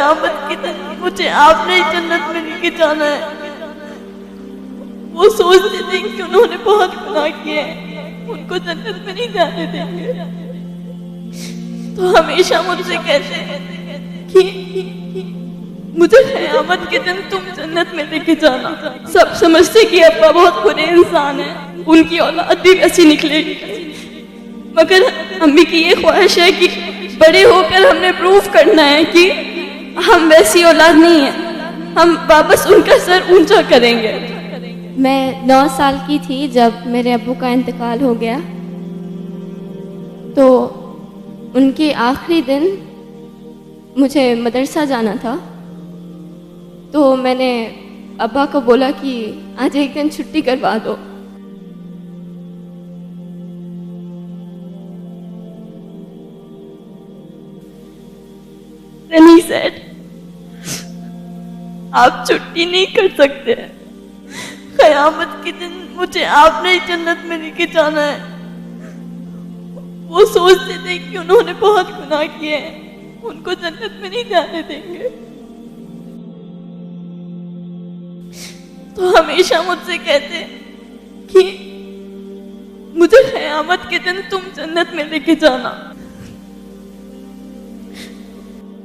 क़यामत के दिन मुझे आपने ही जन्नत में लेके जाना है। वो सोचते थे कि उन्होंने बहुत गुनाह किए हैं, उनको जन्नत में नहीं जाने देंगे, तो हमेशा मुझसे कहते हैं कि मुझे क़यामत के दिन तुम जन्नत में लेके जाना। सब समझते कि अब्बा बहुत बुरे इंसान हैं, उनकी औलाद भी वैसी निकलेगी, मगर अम्मी की ये ख्वाहिश है कि बड़े होकर हमने प्रूफ करना है कि हम वैसी औलाद नहीं है, हम वापस उनका सर ऊंचा करेंगे। मैं 9 साल की थी जब मेरे अब्बू का इंतकाल हो गया, तो उनके आखिरी दिन मुझे मदरसा जाना था, तो मैंने अब्बा को बोला कि आज एक दिन छुट्टी करवा दो। Then he said, आप छुट्टी नहीं कर सकते, क़यामत के दिन मुझे आपने ही जन्नत में लेके जाना है। वो सोचते थे कि उन्होंने बहुत गुनाह किए हैं, उनको जन्नत में नहीं जाने देंगे, तो हमेशा मुझसे कहते कि मुझे क़यामत के दिन तुम जन्नत में लेके जाना।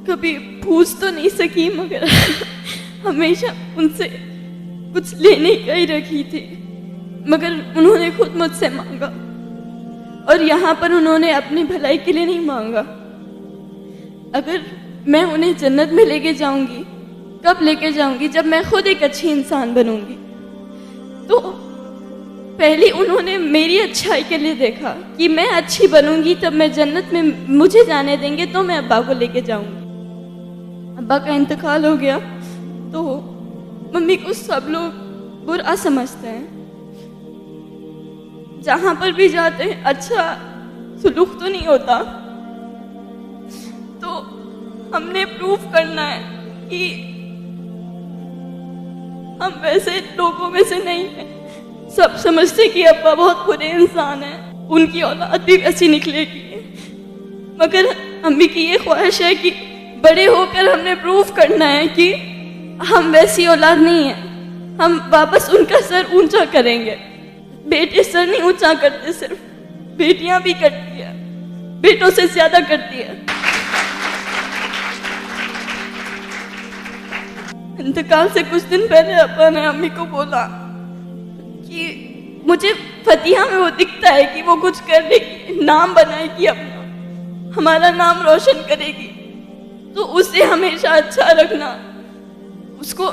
कभी पूछ तो नहीं सकी, मगर हमेशा उनसे कुछ लेने का ही रखी थी, मगर उन्होंने खुद मुझसे मांगा, और यहाँ पर उन्होंने अपनी भलाई के लिए नहीं मांगा। अगर मैं उन्हें जन्नत में लेके जाऊंगी, कब लेके जाऊंगी? जब मैं खुद एक अच्छी इंसान बनूंगी। तो पहले उन्होंने मेरी अच्छाई के लिए देखा कि मैं अच्छी बनूंगी, तब मैं जन्नत में मुझे जाने देंगे, तो मैं अब्बा को लेके जाऊंगी। अब्बा का इंतकाल हो गया तो मम्मी को सब लोग बुरा समझते हैं, जहां पर भी जाते हैं अच्छा सुलूक तो नहीं होता, तो हमने प्रूफ करना है कि हम वैसे लोगों में से नहीं हैं। सब समझते कि अब्बा बहुत बुरे इंसान हैं, उनकी औलाद भी वैसी निकलेगी, मगर अम्मी की ये ख्वाहिश है कि बड़े होकर हमने प्रूफ करना है कि हम वैसी औलाद नहीं है, हम वापस उनका सर ऊंचा करेंगे। बेटे सर नहीं ऊंचा करते, सिर्फ बेटियां भी करती है, बेटों से ज्यादा करती है। इंतकाल से कुछ दिन पहले अब्बा ने अम्मी को बोला कि मुझे फतिहा में वो दिखता है कि वो कुछ कर लेगी, नाम बनाएगी अपना, हमारा नाम रोशन करेगी, तो उसे हमेशा अच्छा रखना, उसको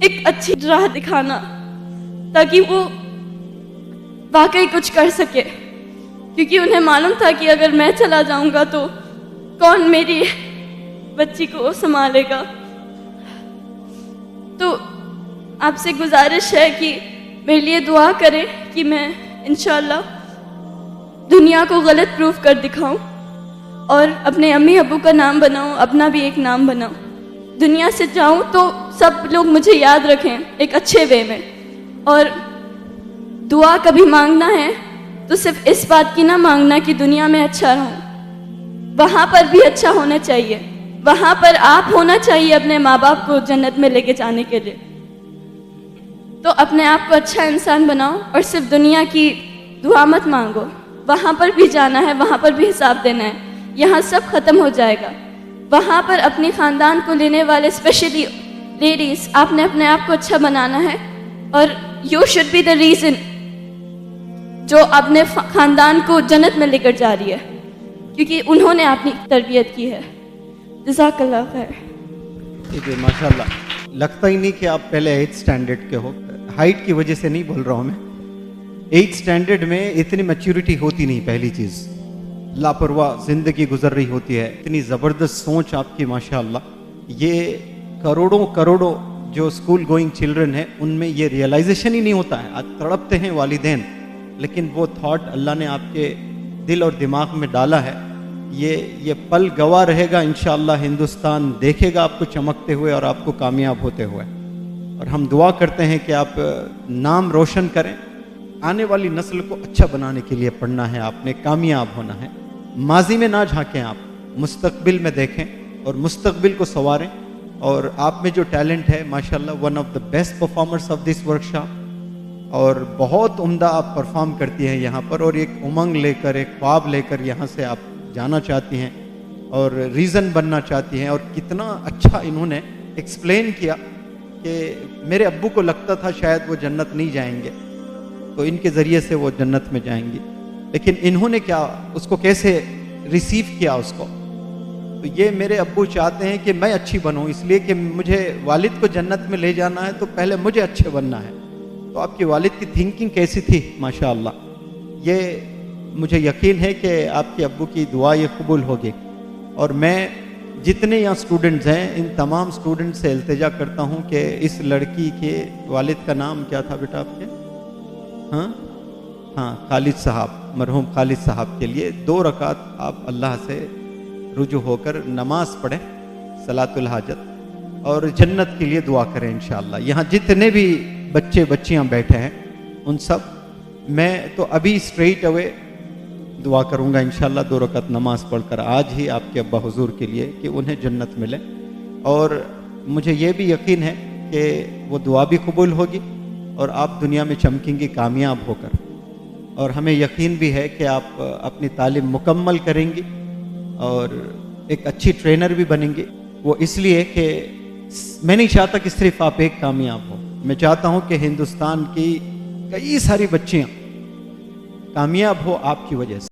एक अच्छी राह दिखाना, ताकि वो वाकई कुछ कर सके। क्योंकि उन्हें मालूम था कि अगर मैं चला जाऊंगा तो कौन मेरी बच्ची को संभालेगा। तो आपसे गुजारिश है कि मेरे लिए दुआ करें कि मैं इंशाल्लाह दुनिया को गलत प्रूफ कर दिखाऊं और अपने अम्मी अब्बू का नाम बनाऊं, अपना भी एक नाम बनाऊं। दुनिया से जाऊं तो सब लोग मुझे याद रखें एक अच्छे वे में। और दुआ कभी मांगना है तो सिर्फ इस बात की ना मांगना कि दुनिया में अच्छा रहूं, वहां पर भी अच्छा होना चाहिए, वहां पर आप होना चाहिए अपने माँ बाप को जन्नत में लेके जाने के लिए। तो अपने आप को अच्छा इंसान बनाओ और सिर्फ दुनिया की दुआ मत मांगो, वहां पर भी जाना है, वहां पर भी हिसाब देना है। यहाँ सब खत्म हो जाएगा, वहां पर अपने खानदान को लेने वाले स्पेशली लेडीज, आपने अपने आप को अच्छा बनाना है और you should be the reason जो अपने खानदान को जन्नत में लेकर जा रही है, क्योंकि उन्होंने अपनी तरबियत की है। जज़ाकल्लाह खैर। ठीक है, माशाल्लाह। लगता ही नहीं कि आप पहले 8th स्टैंडर्ड के हो। हाइट की वजह से नहीं बोल रहा हूँ मैं, 8th स्टैंडर्ड में इतनी मैच्योरिटी होती नहीं। पहली चीज़, लापरवाह जिंदगी गुजर रही होती है। इतनी ज़बरदस्त सोच आपकी माशाल्लाह। ये करोड़ों करोड़ों जो स्कूल गोइंग चिल्ड्रन है उनमें ये रियलाइजेशन ही नहीं होता है। आज तड़पते हैं वालिदैन, लेकिन वो थॉट अल्लाह ने आपके दिल और दिमाग में डाला है। ये पल गवाह रहेगा इंशाअल्लाह। हिंदुस्तान देखेगा आपको चमकते हुए और आपको कामयाब होते हुए। और हम दुआ करते हैं कि आप नाम रोशन करें। आने वाली नस्ल को अच्छा बनाने के लिए पढ़ना है आपने, कामयाब होना है। माजी में ना झांकें आप, मुस्तकबिल में देखें और मुस्तकबिल को संवारें। और आप में जो टैलेंट है माशाल्लाह, one of the best performers of this workshop, और बहुत उम्दा आप परफॉर्म करती हैं यहाँ पर, और एक उमंग लेकर, एक ख्वाब लेकर यहाँ से आप जाना चाहती हैं और रीज़न बनना चाहती हैं। और कितना अच्छा इन्होंने एक्सप्लेन किया कि मेरे अब्बू को लगता था शायद वो जन्नत नहीं जाएंगे, तो इनके ज़रिए से वो जन्नत में जाएंगी, लेकिन इन्होंने क्या उसको कैसे रिसीव किया उसको। तो ये मेरे अब्बू चाहते हैं कि मैं अच्छी बनूं, इसलिए कि मुझे वालिद को जन्नत में ले जाना है तो पहले मुझे अच्छे बनना है। तो आपके वालिद की थिंकिंग कैसी थी माशाअल्लाह, ये मुझे यकीन है कि आपके अब्बू की दुआ ये कबूल होगी। और मैं जितने यहाँ स्टूडेंट्स हैं, इन तमाम स्टूडेंट से इल्तिजा करता हूँ कि इस लड़की के वालिद का नाम क्या था बेटा आपके? हाँ, खालिद साहब, मरहूम खालिद साहब के लिए 2 रकात आप अल्लाह से रुजू होकर नमाज पढ़ें, सलातुल हाजत, और जन्नत के लिए दुआ करें इंशाअल्लाह। यहाँ जितने भी बच्चे बच्चियाँ बैठे हैं उन सब, मैं तो अभी स्ट्रेट अवे दुआ करूँगा इंशाअल्लाह 2 रकात नमाज पढ़कर आज ही आपके अब्बा हुजूर के लिए कि उन्हें जन्नत मिले। और मुझे ये भी यकीन है कि वो दुआ भी कबूल होगी और आप दुनिया में चमकेंगी कामयाब होकर। और हमें यकीन भी है कि आप अपनी तालीम मुकम्मल करेंगी और एक अच्छी ट्रेनर भी बनेंगी। वो इसलिए कि मैं नहीं चाहता कि सिर्फ आप एक कामयाब हो, मैं चाहता हूँ कि हिंदुस्तान की कई सारी बच्चियाँ कामयाब हो आपकी वजह से।